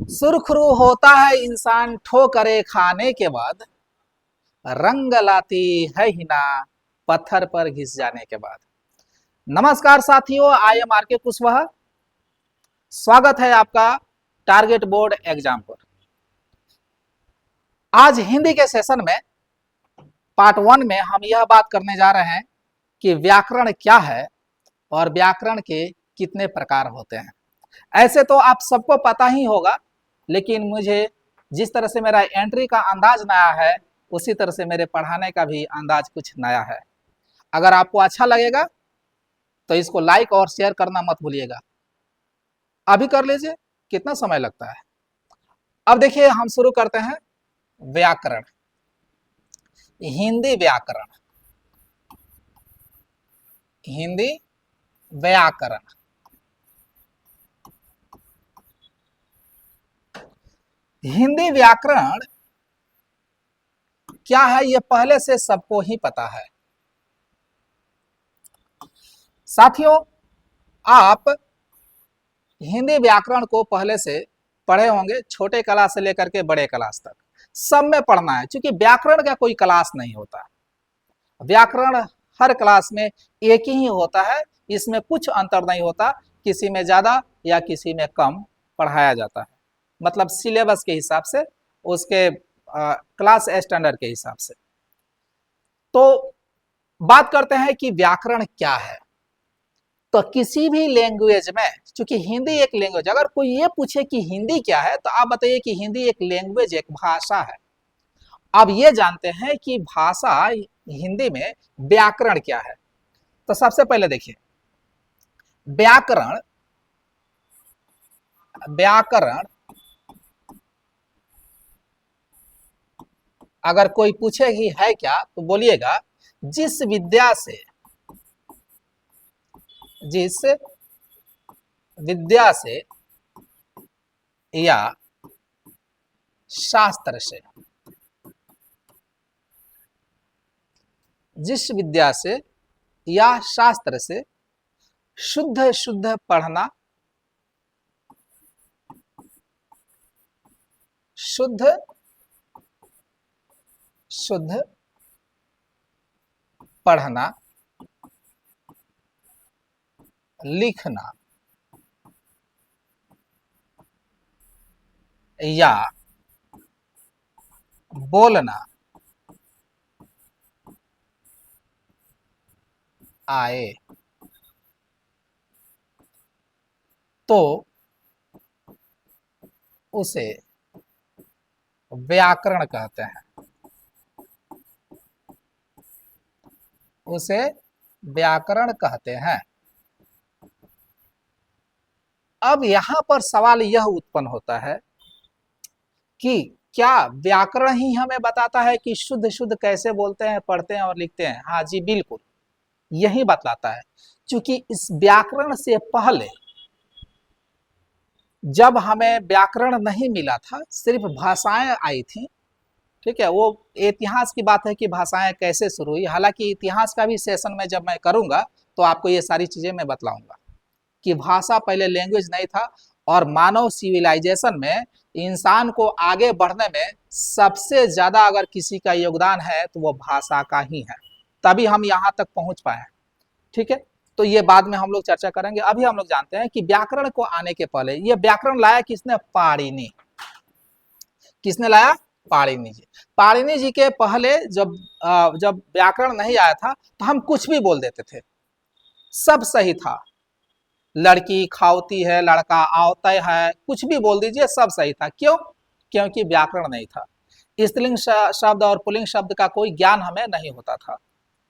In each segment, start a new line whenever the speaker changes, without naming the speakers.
सुरखरू होता है इंसान ठोकरे खाने के बाद, रंग लाती है हिना पत्थर पर घिस जाने के बाद। नमस्कार साथियों, आई एम आर के कुशवाहा। स्वागत है आपका टारगेट बोर्ड एग्जाम पर। आज हिंदी के सेशन में पार्ट 1 में हम यह बात करने जा रहे हैं कि व्याकरण क्या है और व्याकरण के कितने प्रकार होते हैं। ऐसे तो आप सबको पता ही होगा, लेकिन मुझे जिस तरह से मेरा एंट्री का अंदाज नया है, उसी तरह से मेरे पढ़ाने का भी अंदाज कुछ नया है। अगर आपको अच्छा लगेगा तो इसको लाइक और शेयर करना मत भूलिएगा। अभी कर लीजिए, कितना समय लगता है। अब देखिए, हम शुरू करते हैं व्याकरण। हिंदी व्याकरण, हिंदी व्याकरण। हिंदी व्याकरण क्या है, ये पहले से सबको ही पता है। साथियों, आप हिंदी व्याकरण को पहले से पढ़े होंगे, छोटे क्लास से लेकर के बड़े क्लास तक सब में पढ़ना है, क्योंकि व्याकरण का कोई क्लास नहीं होता। व्याकरण हर क्लास में एक ही होता है, इसमें कुछ अंतर नहीं होता, किसी में ज्यादा या किसी में कम पढ़ाया जाता है, मतलब सिलेबस के हिसाब से, उसके क्लास स्टैंडर्ड के हिसाब से। तो बात करते हैं कि व्याकरण क्या है। तो किसी भी लैंग्वेज में, क्योंकि हिंदी एक लैंग्वेज, अगर कोई ये पूछे कि हिंदी क्या है, तो आप बताइए कि हिंदी एक लैंग्वेज, एक भाषा है। अब ये जानते हैं कि भाषा हिंदी में व्याकरण क्या है। तो सबसे पहले देखिए, व्याकरण, व्याकरण अगर कोई पूछे कि है क्या, तो बोलिएगा जिस विद्या से, जिस विद्या से या शास्त्र से, जिस विद्या से या शास्त्र से शुद्ध शुद्ध पढ़ना, शुद्ध शुद्ध पढ़ना, लिखना या बोलना आए, तो उसे व्याकरण कहते हैं, उसे व्याकरण कहते हैं। अब यहां पर सवाल यह उत्पन्न होता है कि क्या व्याकरण ही हमें बताता है कि शुद्ध शुद्ध कैसे बोलते हैं, पढ़ते हैं और लिखते हैं? हाँ जी, बिल्कुल यही बतलाता है, क्योंकि इस व्याकरण से पहले जब हमें व्याकरण नहीं मिला था, सिर्फ भाषाएं आई थी। ठीक है, वो इतिहास की बात है कि भाषाएं कैसे शुरू हुई। हालांकि इतिहास का भी सेशन में जब मैं करूंगा तो आपको ये सारी चीजें मैं बतलाऊंगा कि भाषा पहले लैंग्वेज नहीं था, और मानव सिविलाइजेशन में इंसान को आगे बढ़ने में सबसे ज्यादा अगर किसी का योगदान है तो वो भाषा का ही है, तभी हम यहाँ तक पहुंच पाए हैं। ठीक है, तो ये बाद में हम लोग चर्चा करेंगे। अभी हम लोग जानते हैं कि व्याकरण को आने के पहले ये व्याकरण लाया किसने? पाणिनि। किसने लाया? पाणिनि जी। पाणिनि जी के पहले जब व्याकरण नहीं आया था तो हम कुछ भी बोल देते थे, सब सही था। लड़की खावती है, लड़का आवता है, कुछ भी बोल दीजिए, सब सही था। क्यों? क्योंकि व्याकरण नहीं था। स्त्रीलिंग शब्द और पुल्लिंग शब्द का कोई ज्ञान हमें नहीं होता था।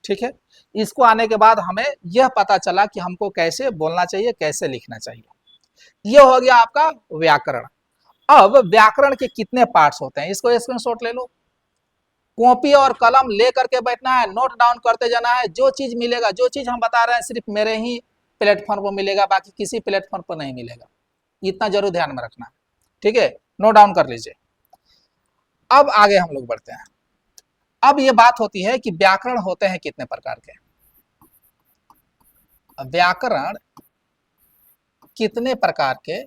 ठीक है, इसको आने के बाद हमें यह पता चला कि हमको कैसे बोलना चाहिए, कैसे लिखना चाहिए। यह हो गया आपका व्याकरण। अब व्याकरण के कितने पार्ट्स होते हैं, इसको स्क्रीनशॉट ले लो। कॉपी और कलम ले करके बैठना है, नोट डाउन करते जाना है। जो चीज मिलेगा, जो चीज हम बता रहे हैं, सिर्फ मेरे ही प्लेटफॉर्म पर मिलेगा, बाकी किसी प्लेटफॉर्म पर नहीं मिलेगा। इतना जरूर ध्यान में रखना। ठीक है, नोट डाउन कर लीजिए। अब आगे हम लोग बढ़ते हैं। अब ये बात होती है कि व्याकरण होते हैं कितने प्रकार के। व्याकरण कितने प्रकार के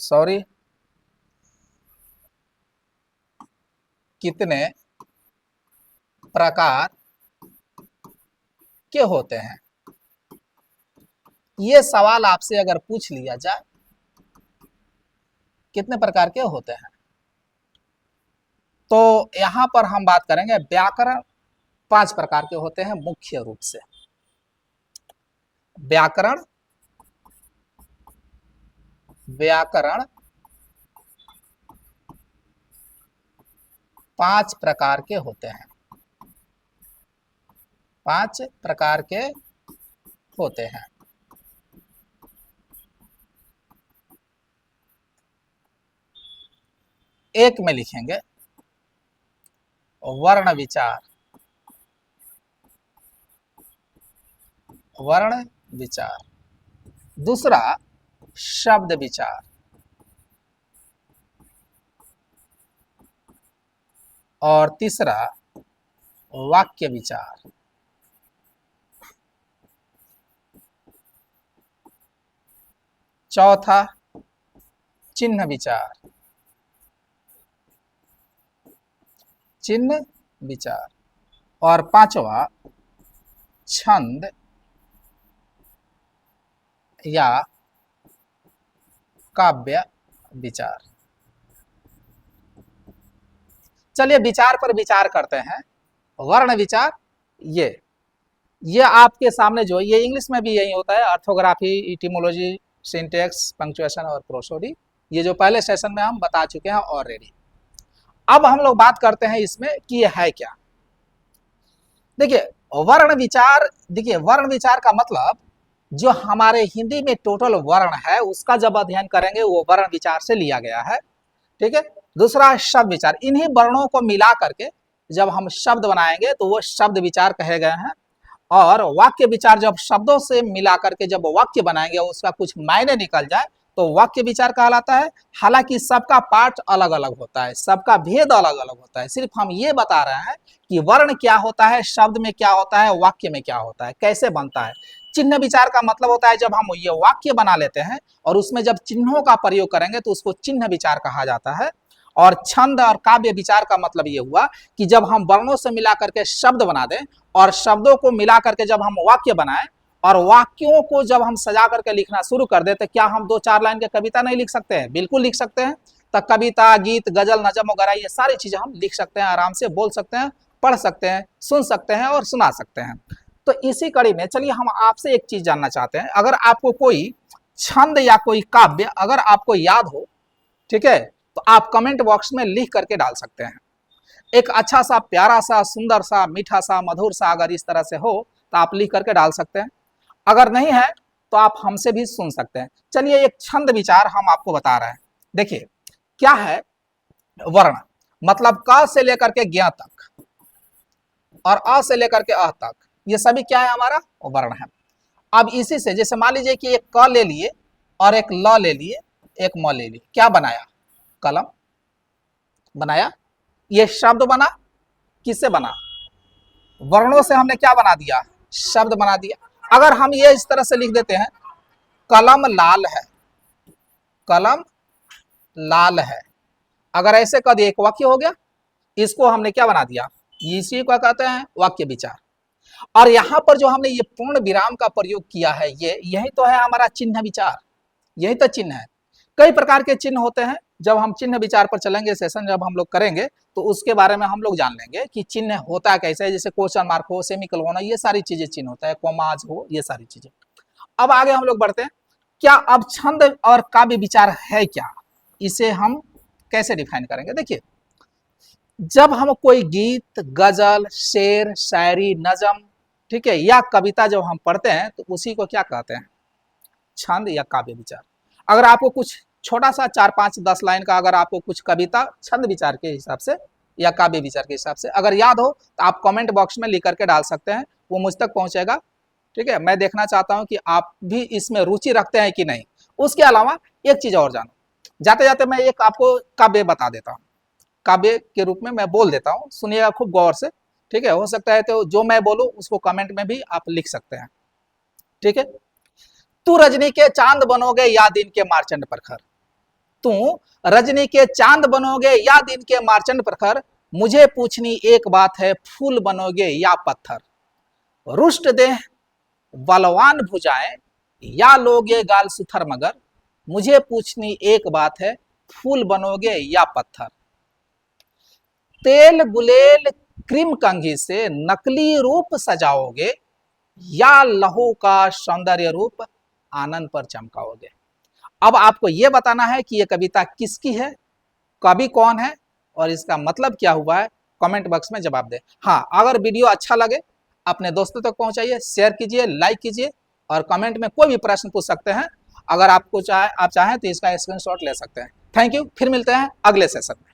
सॉरी, कितने प्रकार के होते हैं, ये सवाल आपसे अगर पूछ लिया जाए, कितने प्रकार के होते हैं, तो यहां पर हम बात करेंगे व्याकरण 5 प्रकार के होते हैं मुख्य रूप से। व्याकरण 5 प्रकार के होते हैं, 5 प्रकार के होते हैं। एक में लिखेंगे वर्ण विचार, वर्ण विचार। दूसरा शब्द विचार, और तीसरा वाक्य विचार। चौथा चिन्ह विचार, चिन्ह विचार। और पांचवा छंद या काव्य विचार। चलिए विचार पर विचार करते हैं। वर्ण विचार, ये आपके सामने जो ये इंग्लिश में भी यही होता है, ऑर्थोग्राफी, इटिमोलॉजी, सिंटैक्स, पंक्चुएशन और प्रोसोडी, ये जो पहले सेशन में हम बता चुके हैं ऑलरेडी। अब हम लोग बात करते हैं इसमें कि ये है क्या। देखिए वर्ण विचार, देखिए वर्ण विचार का मतलब जो हमारे हिंदी में टोटल वर्ण है उसका जब अध्ययन करेंगे वो वर्ण विचार से लिया गया है, ठीक है। दूसरा शब्द विचार, इन्हीं वर्णों को मिला करके जब हम शब्द बनाएंगे तो वो शब्द विचार कहे गए हैं। और वाक्य विचार, जब शब्दों से मिला करके जब वाक्य बनाएंगे उसका कुछ मायने निकल जाए तो वाक्य विचार कहलाता है। हालांकि सबका पार्ट अलग अलग होता है, सबका भेद अलग अलग होता है, सिर्फ हम ये बता रहे हैं कि वर्ण क्या होता है, शब्द में क्या होता है, वाक्य में क्या होता है, कैसे बनता है। चिन्ह विचार का मतलब होता है जब हम ये वाक्य बना लेते हैं और उसमें जब चिन्हों का प्रयोग करेंगे तो उसको चिन्ह विचार कहा जाता है। और छंद और काव्य विचार का मतलब ये हुआ कि जब हम वर्णों से मिला करके शब्द बना दें और शब्दों को मिला करके जब हम वाक्य बनाएं और वाक्यों को जब हम सजा करके लिखना शुरू कर दें तो क्या हम 2-4 लाइन की कविता नहीं लिख सकते हैं? बिल्कुल लिख सकते हैं। तो कविता, गीत, गजल, नजम वगैरह ये सारी चीजें हम लिख सकते हैं, आराम से बोल सकते हैं, पढ़ सकते हैं, सुन सकते हैं और सुना सकते हैं। तो इसी कड़ी में चलिए हम आपसे एक चीज जानना चाहते हैं। अगर आपको कोई छंद या कोई काव्य अगर आपको याद हो, ठीक है, तो आप कमेंट बॉक्स में लिख करके डाल सकते हैं। एक अच्छा सा, प्यारा सा, सुंदर सा, मीठा सा, मधुर सा अगर इस तरह से हो तो आप लिख करके डाल सकते हैं। अगर नहीं है तो आप हमसे भी सुन सकते हैं। चलिए एक छंद विचार हम आपको बता रहे हैं। देखिए क्या है वर्ण, मतलब क से लेकर के ज्ञ तक और अ से लेकर के अ तक, ये सभी क्या है? हमारा वर्ण है। अब इसी से जैसे मान लीजिए कि एक क ले लिए और एक ल ले लिए, एक म ले लिए, क्या बनाया? कलम बनाया। ये शब्द बना, किससे बना? वर्णों से हमने क्या बना दिया? शब्द बना दिया। अगर हम ये इस तरह से लिख देते हैं कलम लाल है, कलम लाल है, अगर ऐसे कर दिया एक वाक्य हो गया। इसको हमने क्या बना दिया? इसी को कहते हैं वाक्य विचार। और यहां पर जो हमने ये पूर्ण विराम का प्रयोग किया है, ये यही तो है हमारा चिन्ह विचार, यही तो चिन्ह है। कई प्रकार के चिन्ह होते हैं। जब हम चिन्ह विचार पर चलेंगे, सेशन जब हम लोग करेंगे तो उसके बारे में हम लोग जान लेंगे कि चिन्ह होता कैसे है। जैसे क्वेश्चन मार्क हो, सेमीकोलन हो, ये सारी चीजें चिन्ह होता है, कोमाज हो, ये सारी चीजें। अब आगे हम लोग बढ़ते हैं। क्या अब छंद और काव्य विचार है क्या? इसे हम कैसे डिफाइन करेंगे? देखिए जब हम कोई गीत, गजल, शेर, शायरी, नजम, ठीक है, या कविता जब हम पढ़ते हैं तो उसी को क्या कहते हैं? छंद या काव्य विचार। अगर आपको कुछ छोटा सा 4-5-10 लाइन का अगर आपको कुछ कविता छंद विचार के हिसाब से या काव्य विचार के हिसाब से अगर याद हो तो आप कमेंट बॉक्स में लिख करके डाल सकते हैं, वो मुझ तक पहुंचेगा, ठीक है। मैं देखना चाहता हूं कि आप भी इसमें रुचि रखते हैं कि नहीं। उसके अलावा एक चीज और जानो, जाते जाते मैं एक आपको काव्य बता देता हूँ, काव्य के रूप में मैं बोल देता हूँ, सुनिएगा खूब गौर से, ठीक है। हो सकता है तो जो मैं बोलूँ उसको कमेंट में भी आप लिख सकते हैं, ठीक है। तू रजनी के चांद बनोगे या दिन के मार्चंड प्रखर, तू रजनी के चांद बनोगे या दिन के मार्चंड प्रखर, मुझे पूछनी एक बात है, फूल बनोगे या पत्थर। रुष्ट देह बलवान भुजाएं या लोगे गाल सुथर मगर, मुझे पूछनी एक बात है, फूल बनोगे या पत्थर। तेल गुलेल क्रीम कंघी से नकली रूप सजाओगे या लहू का सौंदर्य रूप आनंद पर चमकाओगे। अब आपको यह बताना है कि यह कविता किसकी है, कवि कौन है और इसका मतलब क्या हुआ है, कमेंट बॉक्स में जवाब दें। हाँ, अगर वीडियो अच्छा लगे अपने दोस्तों तक पहुंचाइए, शेयर कीजिए, लाइक कीजिए और कमेंट में कोई भी प्रश्न पूछ सकते हैं। अगर आप चाहें तो इसका स्क्रीनशॉट ले सकते हैं। थैंक यू, फिर मिलते हैं अगले सेशन में।